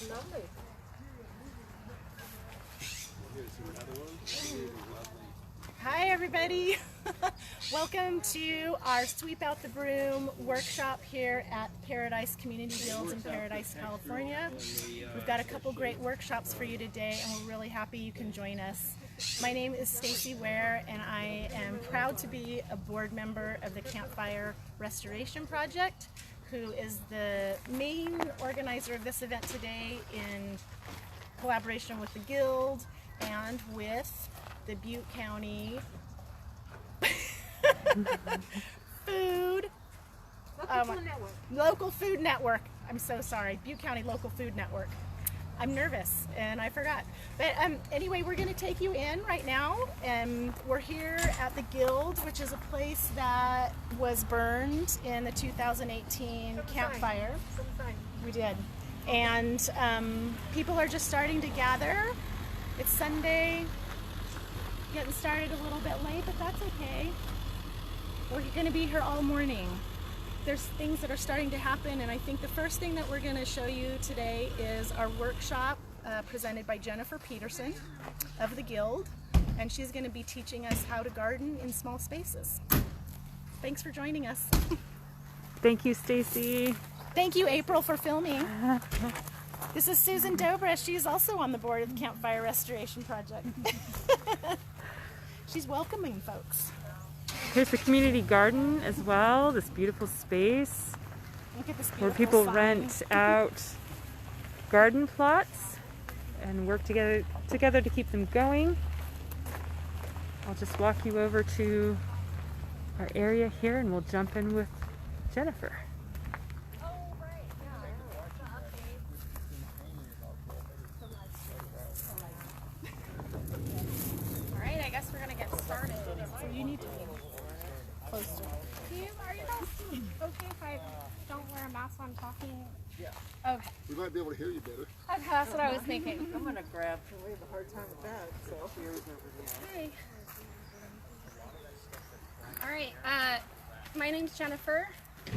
Lovely. Hi everybody! Welcome to our Sweep Out the Broom workshop here at Paradise Community Guilds in Paradise, California. We've got a couple great workshops for you today and we're really happy you can join us. My name is Stacy Ware and I am proud to be a board member of the Campfire Restoration Project, who is the main organizer of this event today in collaboration with the Guild and with the Butte County Local Food Network. I'm so sorry, Butte County Local Food Network. I'm nervous and I forgot. But anyway, we're going to take you in right now. We're here at the Guild, which is a place that was burned in the 2018 campfire. We did. And people are just starting to gather. It's Sunday. Getting started a little bit late, but that's okay. We're going to be here all morning. There's things that are starting to happen, and I think the first thing that we're going to show you today is our workshop presented by Jennifer Peterson of the Guild, and she's going to be teaching us how to garden in small spaces. Thanks for joining us. Thank you, Stacy. Thank you, April, for filming. This is Susan Dobra. She's also on the board of the Campfire Restoration Project. She's welcoming folks. Here's the community garden as well, this beautiful space Look at this where beautiful people sign. rent out garden plots and work together to keep them going. I'll just walk you over to our area here and we'll jump in with Jennifer. Alright, I guess we're going to get started. So you need to be closer. Are you guys okay if I don't wear a mask while I'm talking? Yeah. Okay. We might be able to hear you better. Okay, that's what I was thinking. I'm gonna grab. We have a hard time with that. So Hey. Alright, my name's Jennifer.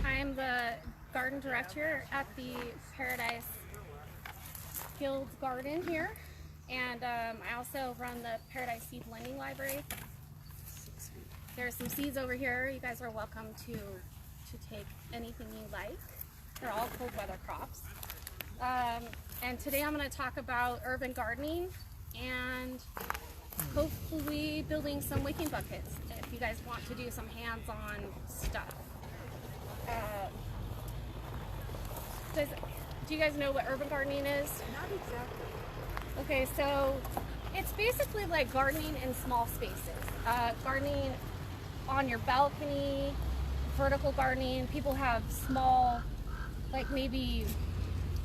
I'm the garden director at the Paradise Guild Garden here. And I also run the Paradise Seed Lending Library. There's some seeds over here. You guys are welcome to take anything you like. They're all cold weather crops. And today I'm going to talk about urban gardening and hopefully building some wicking buckets if you guys want to do some hands-on stuff. Do you guys know what urban gardening is? not exactly. Okay, so it's basically like gardening in small spaces. Gardening on your balcony, vertical gardening. People have small, like maybe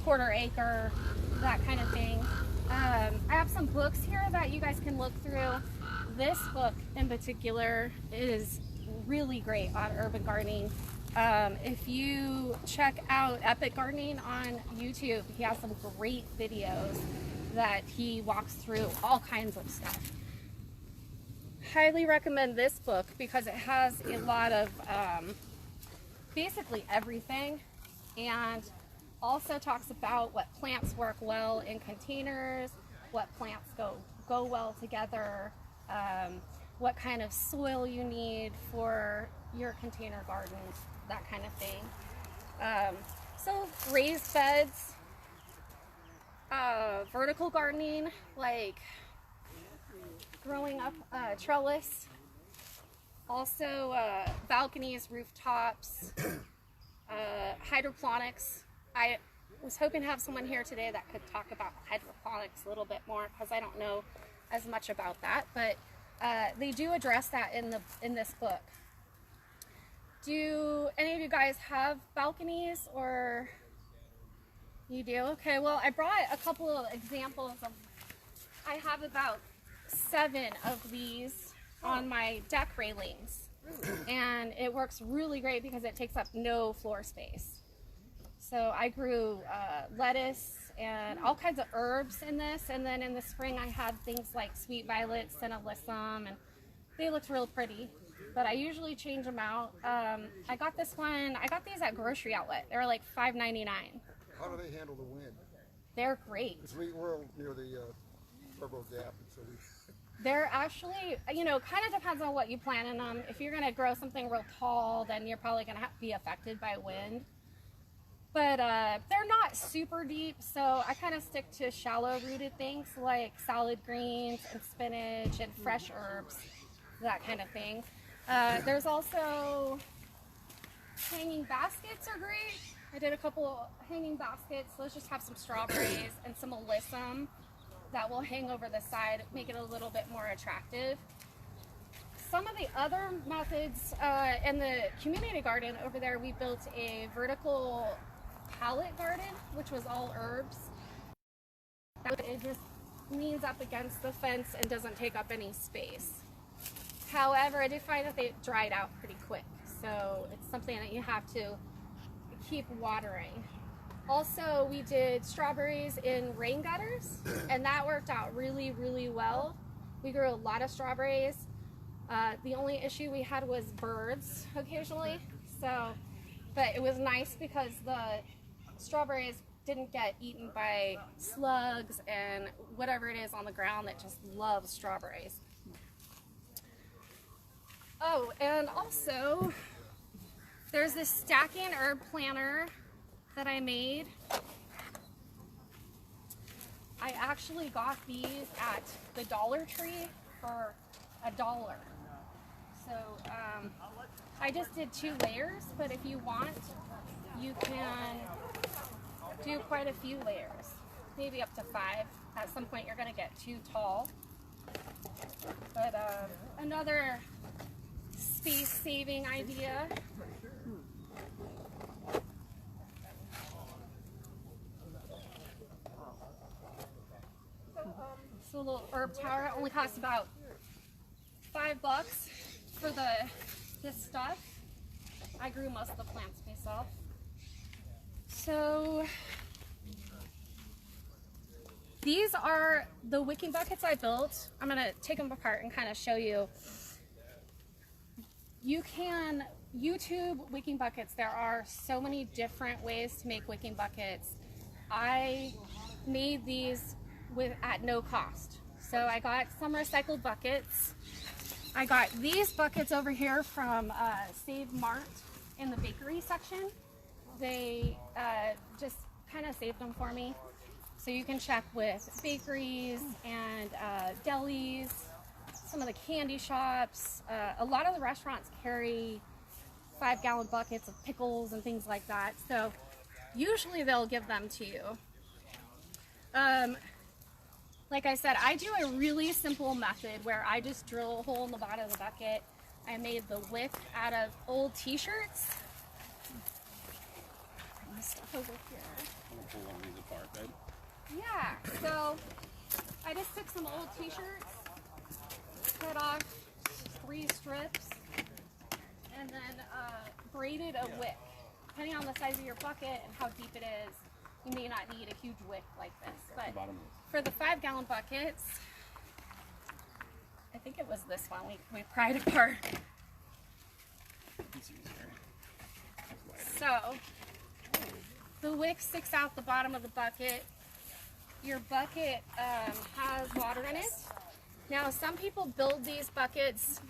quarter acre, that kind of thing. I have some books here that you guys can look through. This book in particular is really great on urban gardening. If you check out Epic Gardening on YouTube, he has some great videos that he walks through all kinds of stuff. Highly recommend this book because it has a lot of basically everything, and also talks about what plants work well in containers, what plants go well together, what kind of soil you need for your container gardens, that kind of thing. So raised beds, vertical gardening, like growing up trellis, also balconies, rooftops, hydroponics. I was hoping to have someone here today that could talk about hydroponics a little bit more because I don't know as much about that, but they do address that in this book. Do any of you guys have balconies, or you do? Okay, well, I brought a couple of examples of, I have about 7 of these on my deck railings, and it works really great because it takes up no floor space. So I grew lettuce and all kinds of herbs in this, and then in the spring I had things like sweet violets and alyssum, and they looked real pretty, but I usually change them out. I got these at Grocery Outlet. They were like $5.99. How do they handle the wind? They're great. We're near the Turbo Gap, and so we. They're actually, you know, kind of depends on what you plant in them. If you're going to grow something real tall, then you're probably going to be affected by wind. But they're not super deep, so I kind of stick to shallow rooted things like salad greens and spinach and fresh herbs, that kind of thing. There's also hanging baskets are great. I did a couple hanging baskets. Let's just have some strawberries and some alyssum that will hang over the side, make it a little bit more attractive. Some of the other methods in the community garden over there, we built a vertical pallet garden, which was all herbs. It just leans up against the fence and doesn't take up any space. However, I did find that they dried out pretty quick, so it's something that you have to keep watering. Also, we did strawberries in rain gutters, and that worked out really, really well. We grew a lot of strawberries. The only issue we had was birds occasionally, but it was nice because the strawberries didn't get eaten by slugs and whatever it is on the ground that just loves strawberries. Oh, and also there's this stacking herb planter that I made. I actually got these at the Dollar Tree for $1. So I just did 2 layers, but if you want, you can do quite a few layers, maybe up to 5. At some point you're going to get too tall. But another space-saving idea. So a little herb tower only costs about $5 for this stuff. I grew most of the plants myself. So these are the wicking buckets I built. I'm gonna take them apart and kind of show you. You can YouTube wicking buckets. There are so many different ways to make wicking buckets. I made these at no cost. So I got some recycled buckets. I got these buckets over here from Save Mart in the bakery section. They just kind of saved them for me. So you can check with bakeries and delis, some of the candy shops. A lot of the restaurants carry 5-gallon buckets of pickles and things like that. So usually they'll give them to you. Like I said, I do a really simple method where I just drill a hole in the bottom of the bucket. I made the wick out of old t-shirts. My stuff over here. I'm gonna pull one of these apart, babe. Yeah, so I just took some old t-shirts, cut off 3 strips, and then braided a wick. Depending on the size of your bucket and how deep it is, you may not need a huge wick like this. But for the 5-gallon buckets, I think it was this one we pried apart. So the wick sticks out the bottom of the bucket. Your bucket has water in it. Now some people build these buckets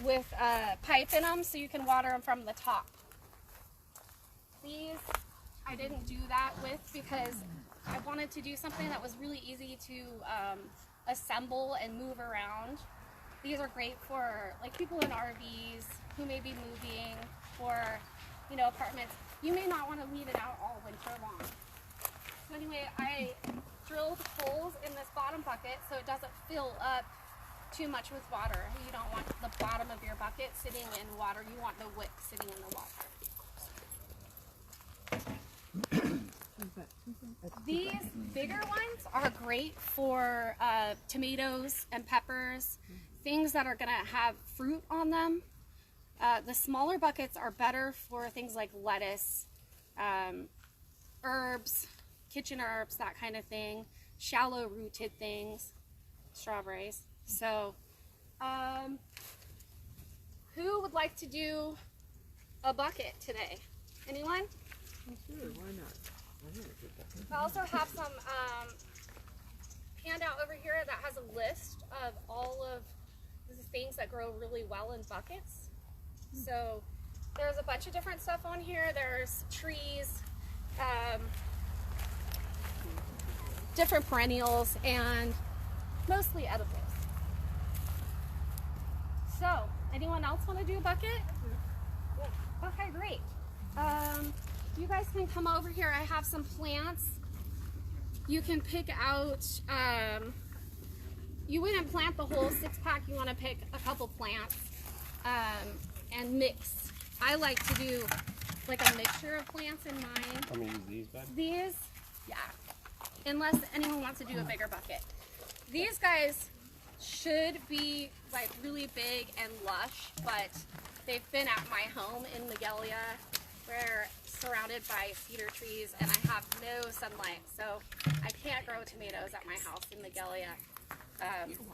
with a pipe in them so you can water them from the top. These I didn't do that with because I wanted to do something that was really easy to assemble and move around. These are great for like people in RVs who may be moving, or apartments. You may not want to leave it out all winter long. So anyway, I drilled holes in this bottom bucket so it doesn't fill up too much with water. You don't want the bottom of your bucket sitting in water. You want the wick sitting in the water. These bigger ones are great for tomatoes and peppers, things that are going to have fruit on them. The smaller buckets are better for things like lettuce, herbs, kitchen herbs, that kind of thing, shallow rooted things, strawberries. So who would like to do a bucket today? Anyone? Sure, why not? I think it's a I also have some handout over here that has a list of all of the things that grow really well in buckets. So there's a bunch of different stuff on here. There's trees, different perennials, and mostly edibles. So, anyone else want to do a bucket? Okay, great. You guys can come over here. I have some plants. You can pick out, you wouldn't plant the whole 6-pack. You want to pick a couple plants and mix. I like to do like a mixture of plants in mine. I'm gonna use these, bud. These, yeah, unless anyone wants to do a bigger bucket. These guys should be like really big and lush, but they've been at my home in Magalia. We're surrounded by cedar trees and I have no sunlight, so I can't grow tomatoes at my house in Magalia.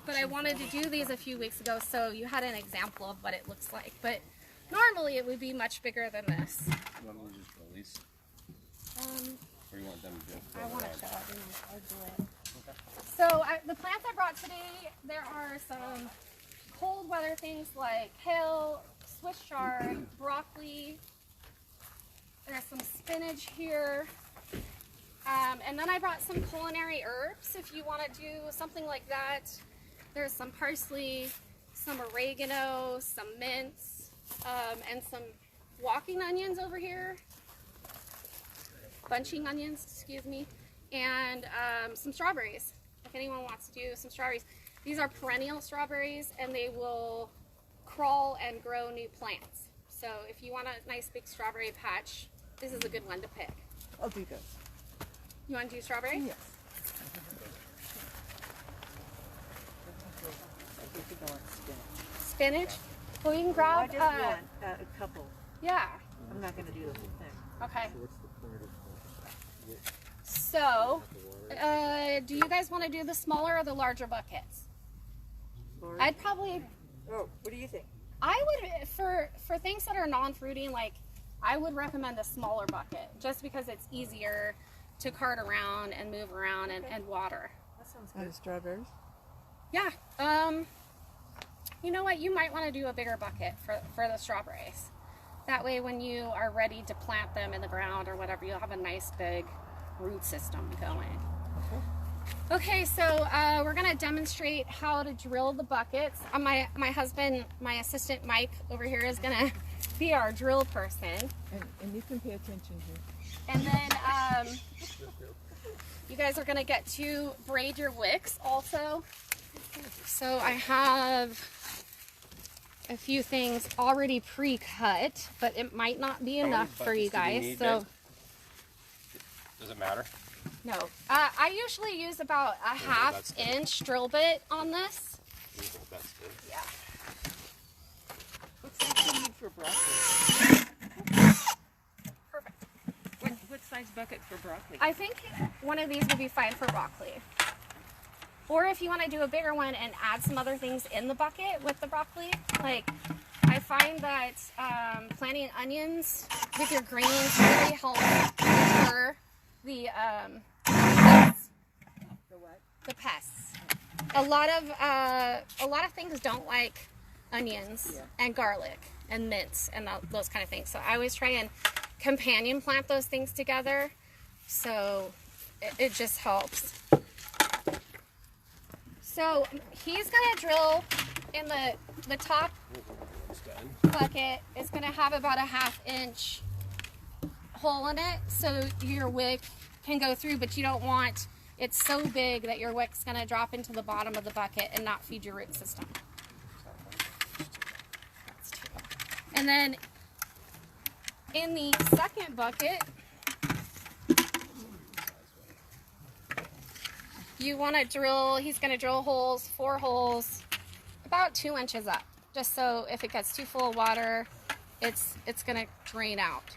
But I wanted to do these a few weeks ago so you had an example of what it looks like. But normally it would be much bigger than this. You want me to just release? Or you want them to do it? I want to show everyone how to do it. So the plants I brought today, there are some cold weather things like kale, Swiss chard, broccoli. There's some spinach here. And then I brought some culinary herbs if you want to do something like that. There's some parsley, some oregano, some mints, and some walking onions over here. Bunching onions, excuse me. And some strawberries, if anyone wants to do some strawberries. These are perennial strawberries and they will crawl and grow new plants. So if you want a nice big strawberry patch, this is a good one to pick. I'll do those. You want to do strawberry? Yes. I think I want spinach. Spinach? Well, you can I grab, just want a couple. yeah, I'm not going to do the whole thing. okay. So what's the point of So, do you guys want to do the smaller or the larger buckets? Lord. I'd probably, Oh, what do you think? I would, for things that are non-fruiting, like, I would recommend a smaller bucket, just because it's easier to cart around and move around and water. That sounds good. Strawberries? Yeah, you know what, you might want to do a bigger bucket for the strawberries. That way when you are ready to plant them in the ground or whatever, you'll have a nice big root system going. Okay, so we're going to demonstrate how to drill the buckets. My husband, my assistant Mike over here is going to be our drill person. And you can pay attention here. And then you guys are going to get to braid your wicks also. So I have a few things already pre-cut, but it might not be enough for you guys. So Does it matter? no, I usually use about a half-inch drill bit on this. That's good. Yeah. What size do you need for broccoli? Perfect. What size bucket for broccoli? I think one of these would be fine for broccoli. Or if you want to do a bigger one and add some other things in the bucket with the broccoli, like I find that planting onions with your greens really helps deter the pests. The what? The pests. A lot of things don't like onions and garlic and mints and those kind of things. So I always try and companion plant those things together. So it just helps. So he's gonna drill in the top bucket. It's gonna have about a half-inch hole in it, so your wick can go through, but you don't want it so big that your wick's gonna drop into the bottom of the bucket and not feed your root system. And then in the second bucket, you want to drill, he's going to drill holes, 4 holes, about 2 inches up, just so if it gets too full of water, it's going to drain out.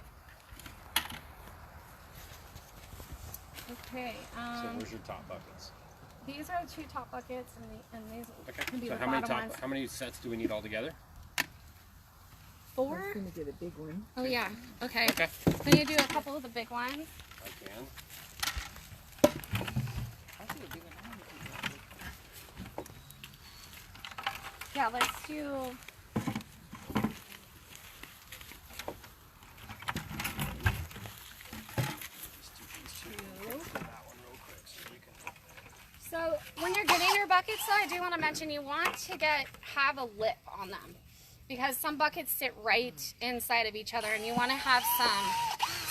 Okay. So where's your top buckets? These are the 2 top buckets, and these can be So the bottom ones. how many sets do we need altogether? 4? I'm going to get a big one. Oh yeah. Okay. Okay. Then you do a couple of the big ones. I can. Yeah, let's do. So when you're getting your buckets, though, I do want to mention you want to have a lip on them, because some buckets sit right inside of each other, and you want to have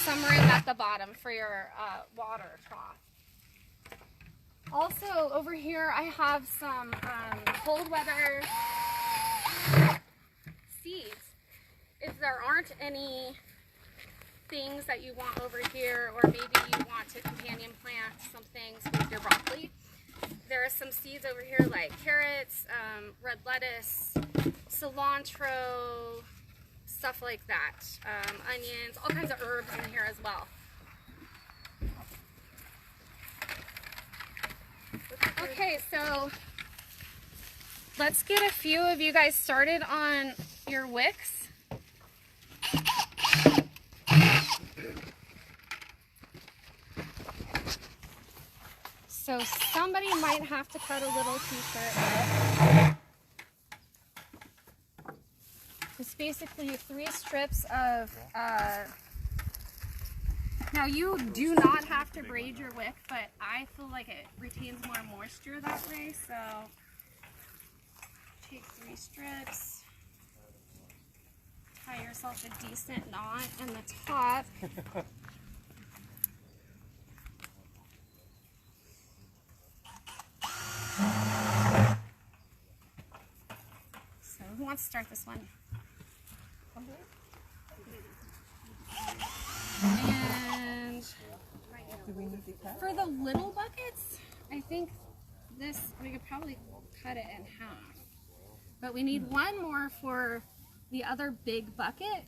some room at the bottom for your water trough. Also, over here I have some cold weather seeds. If there aren't any things that you want over here, or maybe you want to companion plant some things with your broccoli, there are some seeds over here like carrots, red lettuce, cilantro, stuff like that, onions, all kinds of herbs in here as well. Okay, so let's get a few of you guys started on your wicks. So somebody might have to cut a little t-shirt up. It's basically 3 strips of, now you do not have to braid your wick, but I feel like it retains more moisture that way, so take 3 strips, tie yourself a decent knot in the top. So who wants to start this one? And for the little buckets, I think we could probably cut it in half. But we need one more for the other big bucket.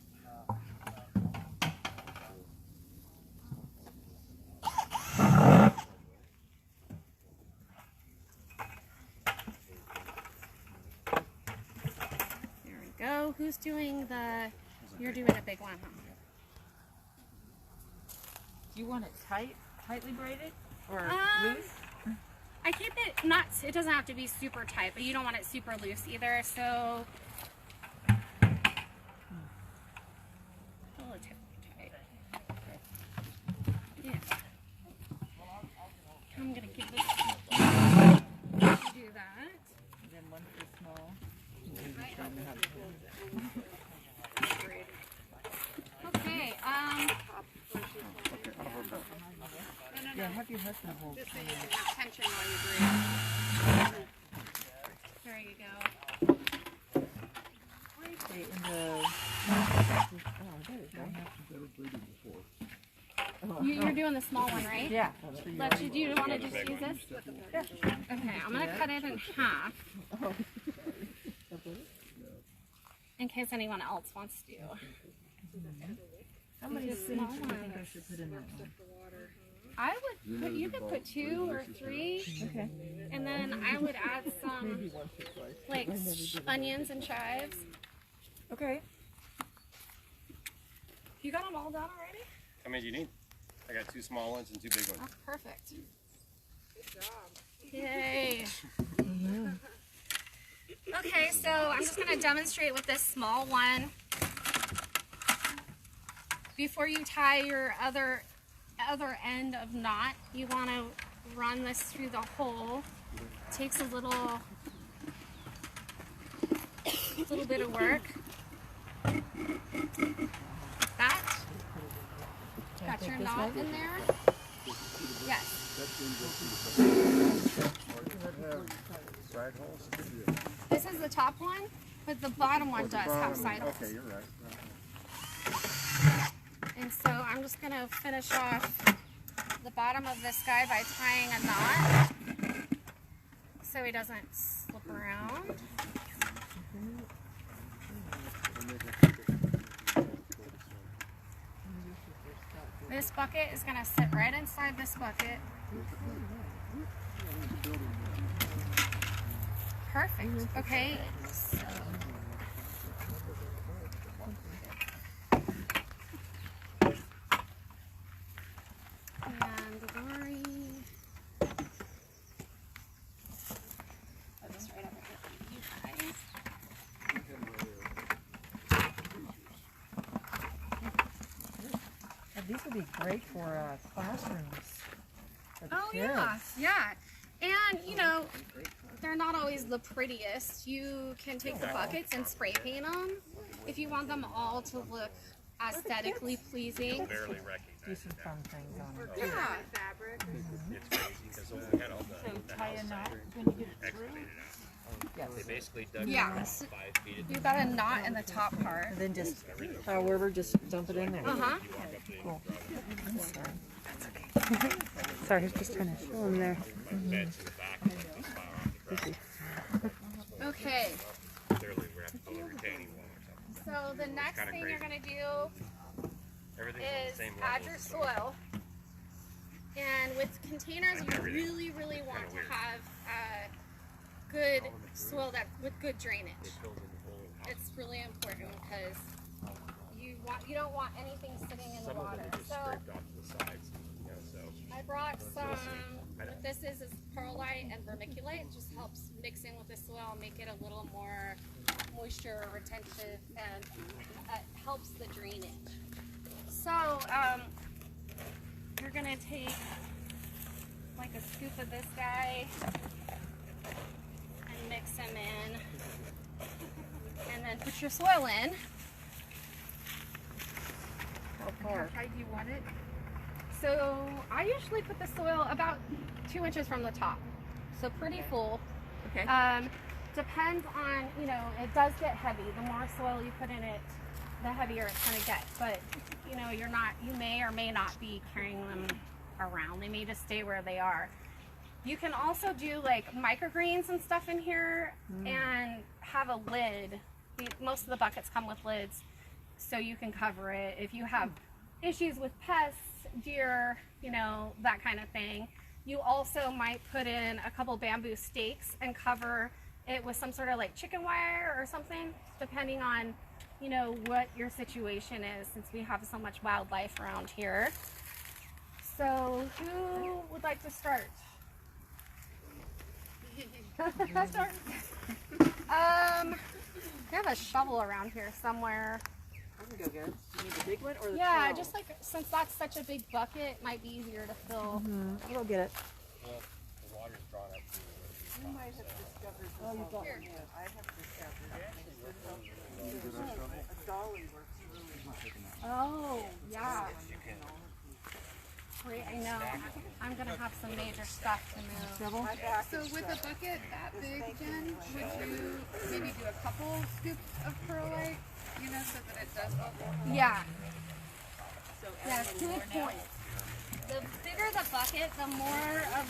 There we go. Who's doing you're doing a big one, huh? Do you want it tightly braided, or loose? I keep it it doesn't have to be super tight, but you don't want it super loose either, so relatively tight. Yeah. I'm gonna give this do that. And then one for small. Okay, Yeah, have your husband hold. just so you can have tension while you breathe. There you go. Okay, and You're doing the small one, right? yeah. Do you want to just use this? Yeah. Okay, I'm going to cut it in half. In case anyone else wants to. How many seeds do you think I should put in that one? I would put, you could put 2 or 3. Okay. And then I would add some, like, onions and chives. Okay. You got them all done already? How many do you need? I got 2 small ones and 2 big ones. That's perfect. Good job. Yay. Okay, so I'm just going to demonstrate with this small one. Before you tie your other end of knot, you want to run this through the hole. It takes a little bit of work. That. Got your knot in there? Yes. This is the top one, but the bottom one does have side holes. Okay, you're right. And so I'm just going to finish off the bottom of this guy by tying a knot so he doesn't slip around. This bucket is going to sit right inside this bucket. Perfect. Okay. So Lori. Put this right over here for you guys. these would be great for classrooms. For the Oh kids. yeah. And you know, they're not always the prettiest. You can take the buckets and spray paint them if you want them all to look aesthetically pleasing. Barely recognize Do some fun things on it. Yeah. it's crazy because we had all the Tie a knot when you get it through. excavated out. Yes. They basically dug Yeah. 5 feet. You got a knot in the top part. And then just, however, just dump it in there. Uh-huh. Cool. Sorry, I was just trying to show them there. Beds in the back and let this file off the ground. Okay. Clearly, we're having to build a retaining wall or something. So the next Kinda thing crazy. you're gonna do Everything's on the is same add level. your as the soil. And with containers, you really, really want to weird. have good soil that with good drainage. building the whole house. It's really important because you don't want anything sitting in the Some of water. them are just So scraped off to the sides, you know, so. I brought some. What this is perlite and vermiculite. It just helps mix in with the soil, make it a little more moisture retentive, and helps the drainage. So you're gonna take like a scoop of this guy and mix him in, and then put your soil in. How far? How high do you want it? So I usually put the soil about 2 inches from the top, so pretty full. Okay. Depends on, you know, it does get heavy. The more soil you put in it, the heavier it's going to get. But you know, you may or may not be carrying them around. They may just stay where they are. You can also do like microgreens and stuff in here and have a lid. Most of the buckets come with lids, so you can cover it. If you have issues with pests, deer, you know, that kind of thing, you also might put in a couple bamboo stakes and cover it with some sort of like chicken wire or something, depending on, you know, what your situation is, since we have so much wildlife around here. So who would like to start? Start. We have a shovel around here somewhere. I can go get it. Do you need the big one or the Yeah, 12? just like, since that's such a big bucket, it might be easier to fill. I'll go get it. Well, the water's drawn up to the You might have discovered this. Here. I have discovered a dolly works really well. Oh, yeah. Great, I know. I'm gonna have some major stuff to move. So with a bucket that big, Jen, would you maybe do a couple scoops of perlite, you know, so that it does bubble? Yeah. Yeah, good point. The bigger the bucket, the more of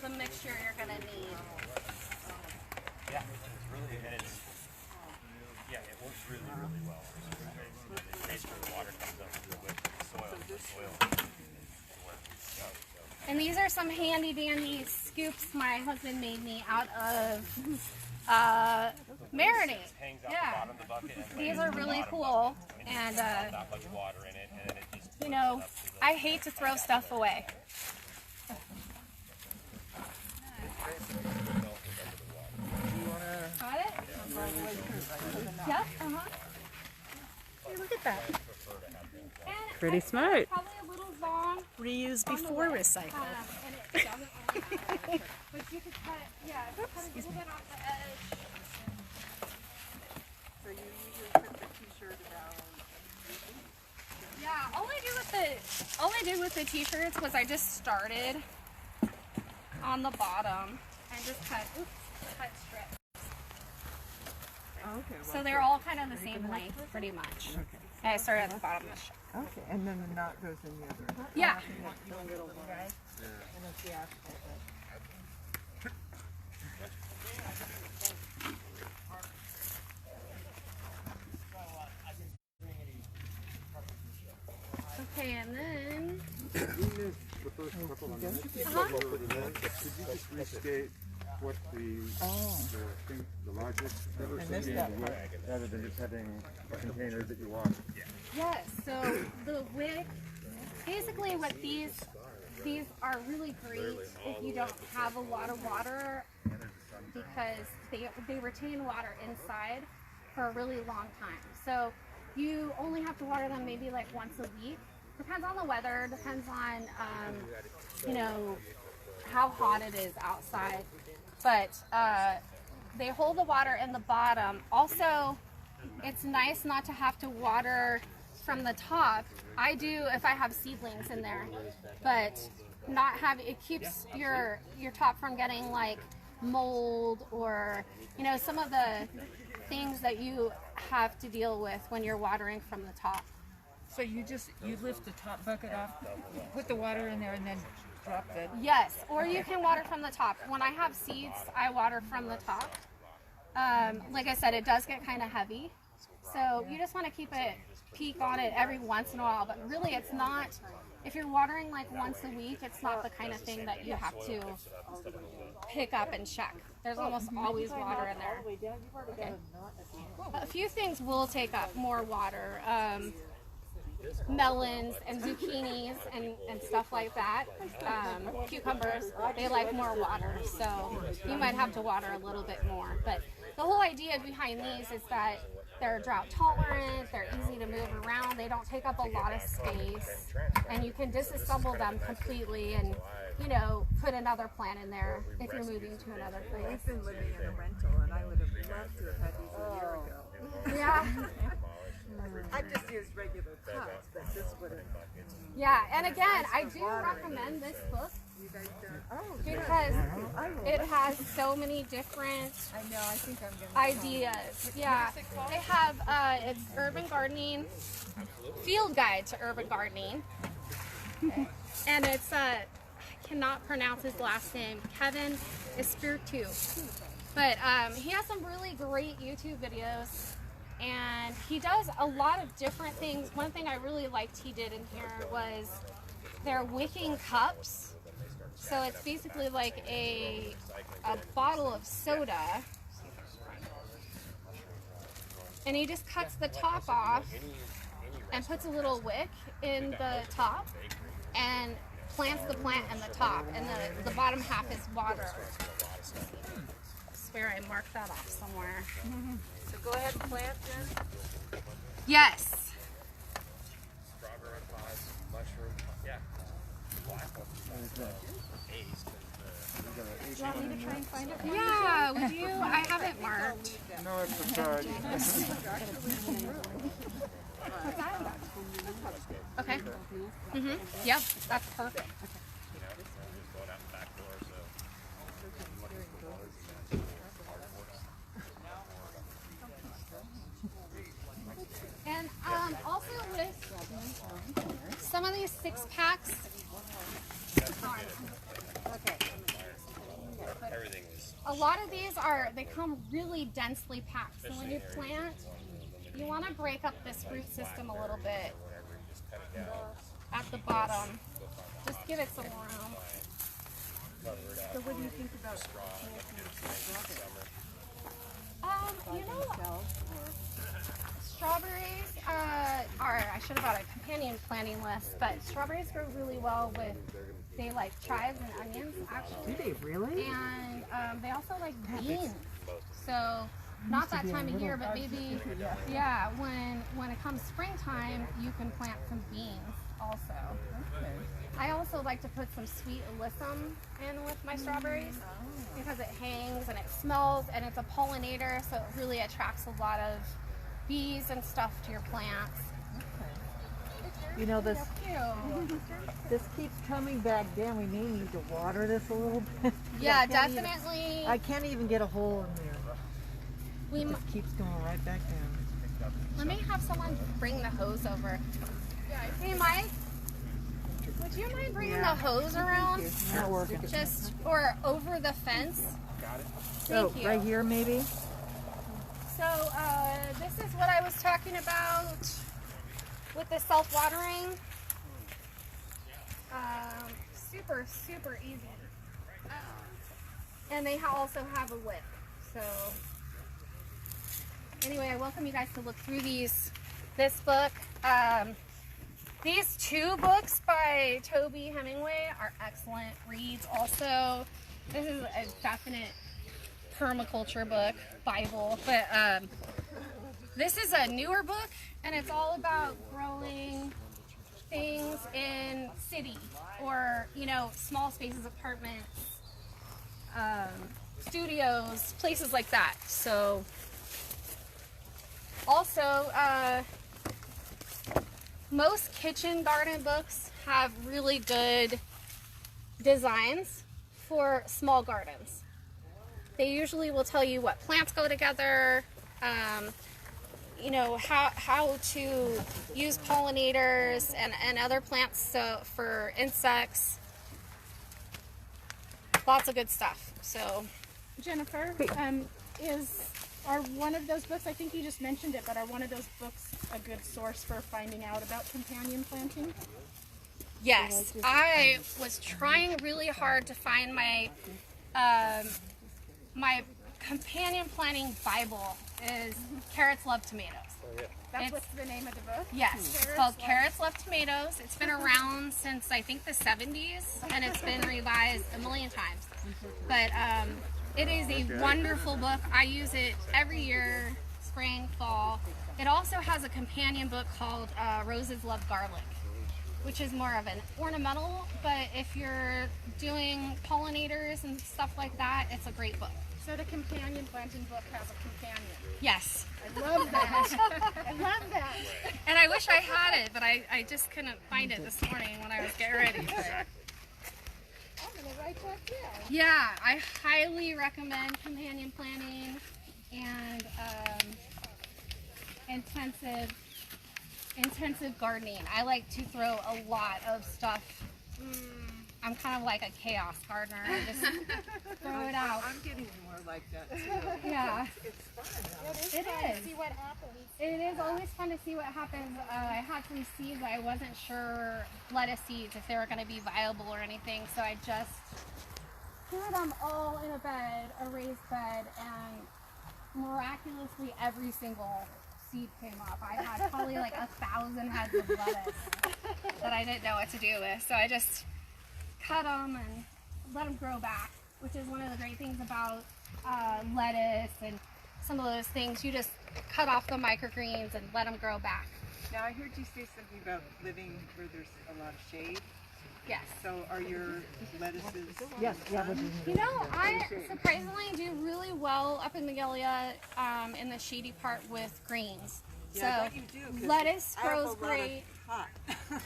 the mixture you're gonna need. Yeah, it's really, and it's, yeah, it works really, really well. Basically, the water comes up with the soil. And these are some handy dandy scoops my husband made me out of marinade. Hangs out Yeah. the bottom of the bucket and These lays are at the really bottom cool. bucket. And Not much water in it, and then it just you know, I hate to throw stuff away. Got it? Yep. Hey, look at that. And Pretty I smart. Probably a little long. Reuse before recycle. And it doesn't really matter. But you could cut, yeah, cut a little bit off the edge. So you usually put the t-shirt down. Yeah, all I did with the t-shirts was I just started on the bottom and just cut strips. Okay. So they're all kind of the same length, pretty much. Okay, I started at the bottom of the shirt. Okay, and then the knot goes in the other. Yeah. The little guy. And it's the asphalt. Okay, and then The first couple of minutes, put it in. Could you just restate what the logic missed that part. rather than just having a container that you want? yes, so the wick, basically what these are really great if you don't have a lot of water, because they retain water inside for a really long time. So you only have to water them maybe like once a week, depends on the weather, depends on, you know, how hot it is outside. But they hold the water in the bottom. Also, it's nice not to have to water from the top. I do if I have seedlings in there, but not have it keeps your top from getting like mold or, you know, some of the things that you have to deal with when you're watering from the top. So you lift the top bucket off, put the water in there, and then drop the... Yes, or you can water from the top. When I have seeds, I water from the top. Like I said, it does get kind of heavy. So you just want to keep it, peek on it every once in a while. But really, it's not, if you're watering like once a week, it's not the kind of thing that you have to pick up and check. There's almost always water in there. Okay. A few things will take up more water. Melons and zucchinis and stuff like that. Cucumbers, they like more water, so you might have to water a little bit more. But the whole idea behind these is that they're drought tolerant, they're easy to move around, they don't take up a lot of space, and you can disassemble them completely and, you know, put another plant in there if you're moving to another place. I've been living in a rental, and I would have loved to have had these a year ago. Yeah. I've just used regular cups, but this would have... Yeah, and again, I do recommend this book because it has so many different ideas. Yeah, they have, it's urban gardening, field guide to urban gardening, and it's, I cannot pronounce his last name, Kevin Espiritu, but he has some really great YouTube videos. And he does a lot of different things. One thing I really liked he did in here was their Wicking Cups. So it's basically like a bottle of soda. And he just cuts the top off and puts a little wick in the top and plants the plant in the top. And the bottom half is water. I swear I marked that off somewhere. So go ahead and plant, Jen. Yes. Strawberry pods, mushroom, yeah. Do you want me to try and find it? Yeah, would you? I have it marked. No extra charge. Okay. Yep, that's perfect. And also with some of these 6-packs, a lot of these they come really densely packed. So when you plant, you want to break up this root system a little bit at the bottom. Just give it some room. So what do you think about You know, strawberries I should have bought a companion planting list, but strawberries grow really well with, they like chives and onions, actually. Do they really? And they also like beans. So not that time of year, but maybe, yeah, when it comes springtime, you can plant some beans also. Okay. I also like to put some sweet alyssum in with my strawberries because it hangs and it smells and it's a pollinator, so it really attracts a lot of bees and stuff to your plants. You know, this Cute. keeps coming back down. We may need to water this a little bit. Yeah, definitely. I can't even get a hole in there. We It just keeps going right back down. let me have someone bring the hose over. Hey, Mike, would you mind bringing the hose around? Not working. Just or over the fence. Thank you. Right here maybe? So this is what I was talking about with the self-watering. Super, super easy. And they also have a wick. So anyway, I welcome you guys to look through this book. These 2 books by Toby Hemingway are excellent reads. Also, this is a definite permaculture book, Bible, but this is a newer book, and it's all about growing things in city or, you know, small spaces, apartments, studios, places like that. So also, most kitchen garden books have really good designs for small gardens. They usually will tell you what plants go together, you know, how to use pollinators and other plants for insects. Lots of good stuff. So, Jennifer, are one of those books, I think you just mentioned it, but are one of those books a good source for finding out about companion planting? yes, I was trying really hard to find my my companion planting Bible is Carrots Love Tomatoes. That's what's the name of the book? Yes, it's called Carrots Love Tomatoes. It's been around since I think the 70s, and it's been revised a million times. But it is a wonderful book. I use it every year, spring, fall. It also has a companion book called Roses Love Garlic, which is more of an ornamental, but if you're doing pollinators and stuff like that, it's a great book. So the companion planting book has a companion. Yes. I love that. I love that. And I wish I had it, but I just couldn't find it this morning when I was getting ready. But I'm going to write that down. yeah, I highly recommend companion planting and intensive gardening. I like to throw a lot of stuff. I'm kind of like a chaos gardener. I just throw it out. I'm getting more like that too. Yeah. It's fun. It is fun to see what happens. It is always fun to see what happens. I had some seeds I wasn't sure, lettuce seeds, if they were going to be viable or anything, so I just threw them all in a bed, a raised bed, and miraculously every single seed came up. I had probably like 1,000 heads of lettuce that I didn't know what to do with, so I just cut them and let them grow back, which is one of the great things about lettuce and some of those things. You just cut off the microgreens and let them grow back. Now I heard you say something about living where there's a lot of shade. Yes. So are your lettuces? Yes, yeah. You know, I surprisingly do really well up in Magalia in the shady part with greens. Yeah, so you do, 'cause lettuce I have grows a lot of great. hot.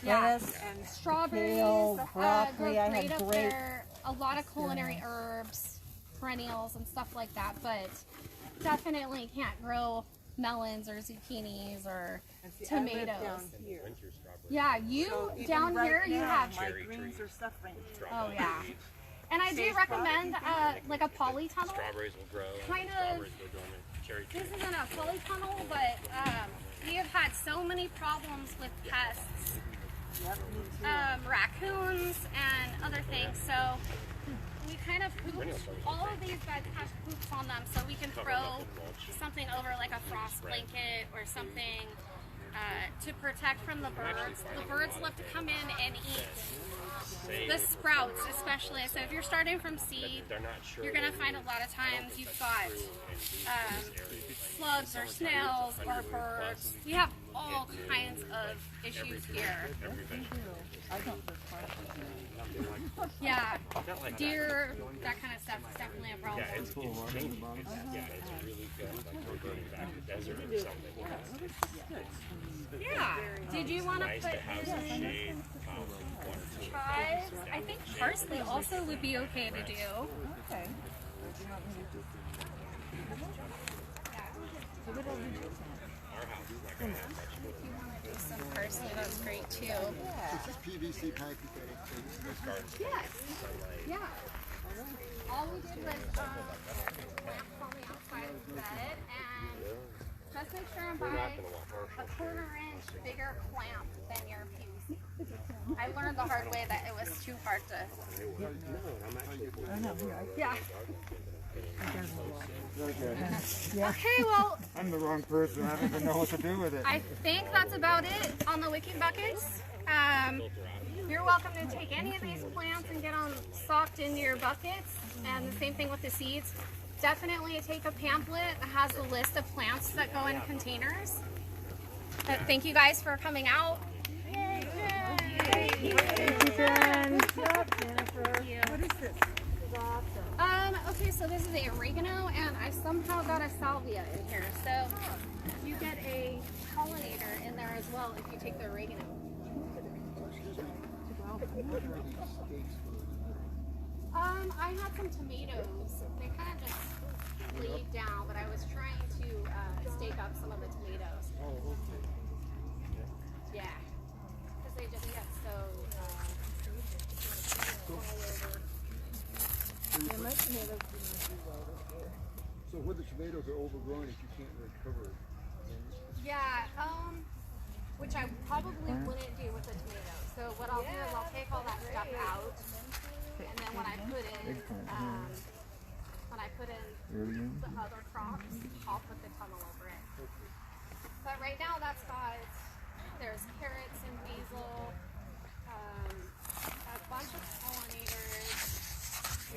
Yeah. And Strawberries kale, broccoli, grow I great had up great there. A lot of culinary herbs, perennials, and stuff like that. But definitely can't grow melons or zucchinis or and see, I live tomatoes. down here. Yeah, you So even down right here, you now, have. my greens are suffering. Oh yeah. And I do Sage recommend like a polytunnel. Strawberries will grow. Kind of. Strawberries go dormant. Cherry trees. This isn't a polytunnel, but we have had so many problems with pests, Yep, me too. raccoons, and other things. So we kind of pooped. All of these beds have poops on them, so we can throw something over like a frost blanket or something to protect from the birds. The birds love to come in and eat the sprouts, especially. So if you're starting from seed, you're going to find a lot of times you've got slugs or snails or birds. We have all kinds of issues here. Yeah, deer, that kind of stuff is definitely a problem. Yeah, it's changing. Yeah, it's really good. Like we're going back to the desert or something. Yeah. Did you want to Nice put to have some in shade. Water too. chives? I think parsley also would be okay to do. Okay. Our house is not going to have much. If you want to do some parsley, that's great too. Is this PVC pipe you got up Yes. Yeah. All we did was lamps on the outside of the bed and just make sure and buy a 1/4 inch bigger clamp than your PVC. I learned the hard way that it was too hard to. Yeah. Okay, well, I'm the wrong person. I don't even know what to do with it. I think that's about it on the Wicking Buckets. You're welcome to take any of these plants and get them socked into your buckets, and the same thing with the seeds. Definitely take a pamphlet that has the list of plants that go in containers. Thank you guys for coming out. Yay. Thank you, Jen. Thank you. What is this? Okay, so this is a oregano, and I somehow got a salvia in here. So you get a pollinator in there as well if you take the oregano. I had some tomatoes. They kind of just laid down, but I was trying to stake up some of the tomatoes. Oh, okay. Yeah, because they just get so all over. So where the tomatoes are overgrown, if you can't recover it. Yeah, which I probably wouldn't do with the tomatoes. So what I'll do is I'll take all that stuff out, and then when I put in, the other crops, I'll put the tunnel over it. But right now there's carrots and basil, a bunch of pollinators,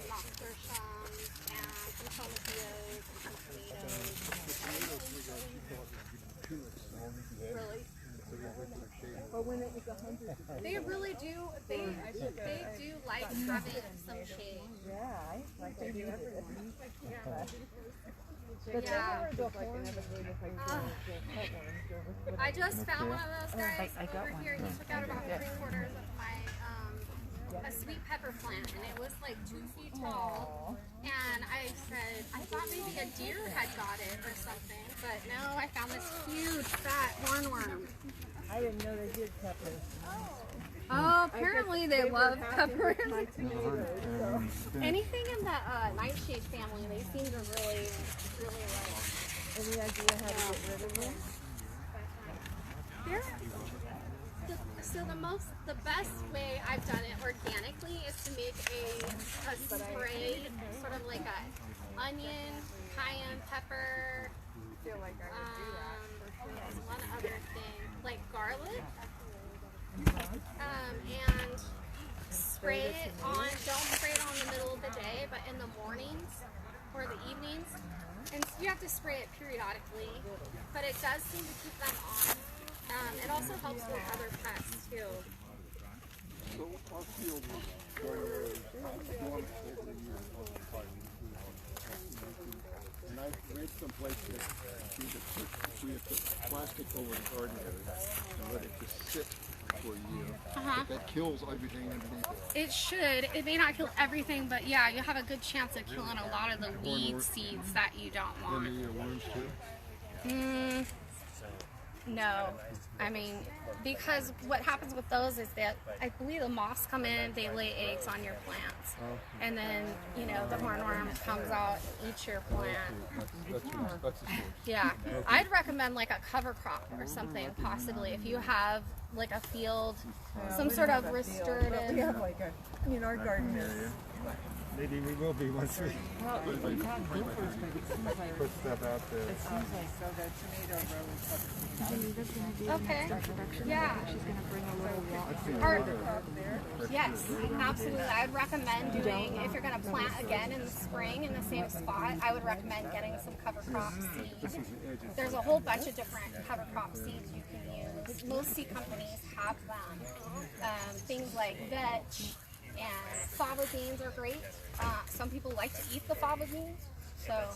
nasturtiums, and some tomatillos, and some tomatoes. Really? They really do. They do like having some shade. Yeah. I just found one of those guys over here. He took out about 3/4 of my a sweet pepper plant, and it was like 2 feet tall. And I said, I thought maybe a deer had got it or something, but no, I found this huge fat hornworm. I didn't know they did peppers. Oh, apparently they love peppers. Anything in the nightshade family, they seem to really like. Any idea how to get rid of them? So the best way I've done it organically is to make a spray, sort of like a onion, cayenne pepper. I feel like I would do that. There's one other thing, like garlic, and spray it on. Don't spray it on in the middle of the day, but in the mornings or the evenings. And you have to spray it periodically, but it does seem to keep them on. It also helps with other pests too. So our field was garden dormant over the years, and I read someplace that we have put plastic over the garden area and let it just sit for a year. But that kills everything underneath it. It should. It may not kill everything, but yeah, you have a good chance of killing a lot of the weed seeds that you don't want. And the worms too? No. I mean, because what happens with those is that I believe the moths come in, they lay eggs on your plants. And then, you know, the hornworm comes out, eats your plant. That's the source. Yeah. I'd recommend like a cover crop or something, possibly, if you have like a field, some sort of restorative. We have like our garden is. Maybe we will be once we put stuff out there. It seems like so the tomato row is Okay. Yeah. She's going to bring a little walk. Yes, absolutely. I would recommend doing, if you're going to plant again in the spring in the same spot, I would recommend getting some cover crop seeds. There's a whole bunch of different cover crop seeds you can use. Most seed companies have them. Things like vetch and fava beans are great. Some people like to eat the fava beans. So,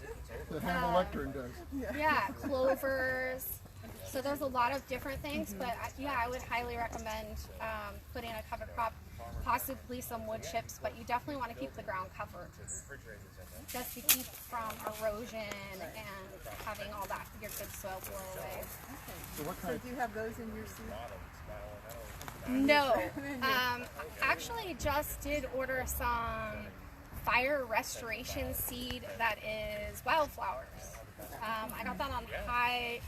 The Hannibal Lecter does. yeah, clovers. So there's a lot of different things, but yeah, I would highly recommend putting a cover crop, possibly some wood chips, but you definitely want to keep the ground covered, just to keep from erosion and having all that, your good soil blow away. So do you have those in your seed? No, actually just did order some fire restoration seed that is wildflowers. I got that on High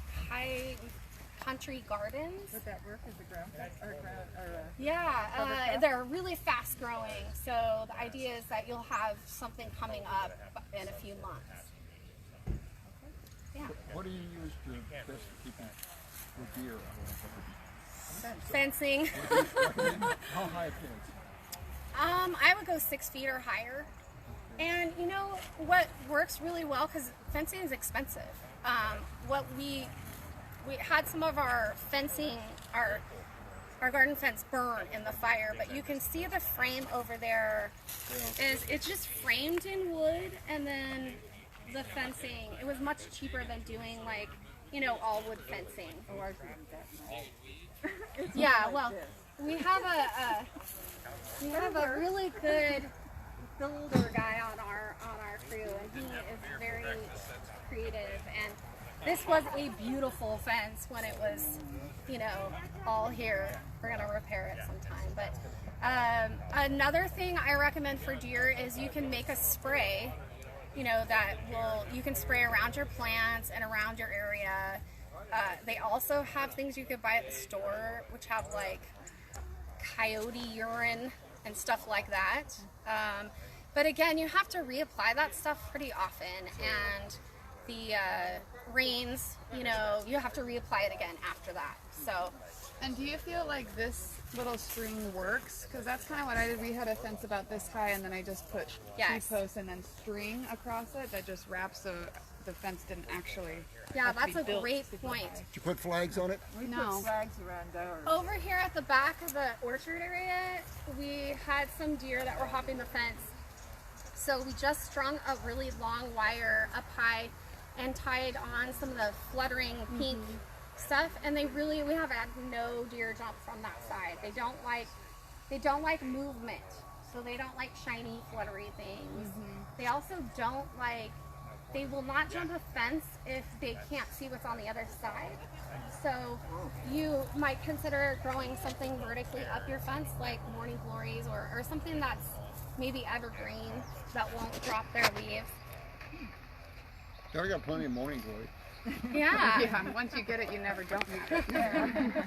Country Gardens. Would that work as a ground or Yeah, they're really fast growing. So the idea is that you'll have something coming up in a few months. Yeah. What do you use to best to keep the deer out? Fencing. How high a fence? I would go 6 feet or higher. And you know what works really well, because fencing is expensive. What we had some of our fencing, our our garden fence burn in the fire, but you can see the frame over there is it's just framed in wood, and then the fencing, it was much cheaper than doing like, you know, all wood fencing. Oh, I didn't that much. Yeah, well, we have a really good builder guy on our crew, and he is very creative, and this was a beautiful fence when it was, you know, all here. We're gonna repair it sometime. But another thing I recommend for deer is you can make a spray, you know, you can spray around your plants and around your area. They also have things you could buy at the store, which have like coyote urine and stuff like that. But again, you have to reapply that stuff pretty often, and the rains, you know, you have to reapply it again after that. So, And do you feel like this little string works? Because that's kind of what I did. We had a fence about this high, and then I just put Yes. T-posts and then string across it that just wraps, so the fence didn't actually. yeah, have to that's be a built great super point. high. Did you put flags on it? We No. put flags around ours. Over here at the back of the orchard area, we had some deer that were hopping the fence. So we just strung a really long wire up high and tied on some of the fluttering pink stuff, and we have had no deer jump from that side. They don't like movement, so they don't like shiny fluttery things. They also they will not jump a fence if they can't see what's on the other side. So you might consider growing something vertically up your fence, like morning glories or something that's maybe evergreen that won't drop their leaves. I got plenty of morning glory. Yeah. Yeah, once you get it, you never don't need it.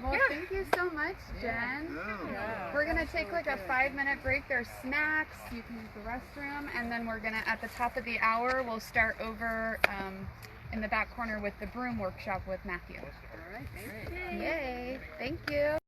Well, thank you so much, Jen. Yeah. We're gonna take like a 5-minute break. There's snacks. You can use the restroom, and then we're gonna, at the top of the hour, we'll start over in the back corner with the broom workshop with Matthew. All right, great. Yay! Thank you.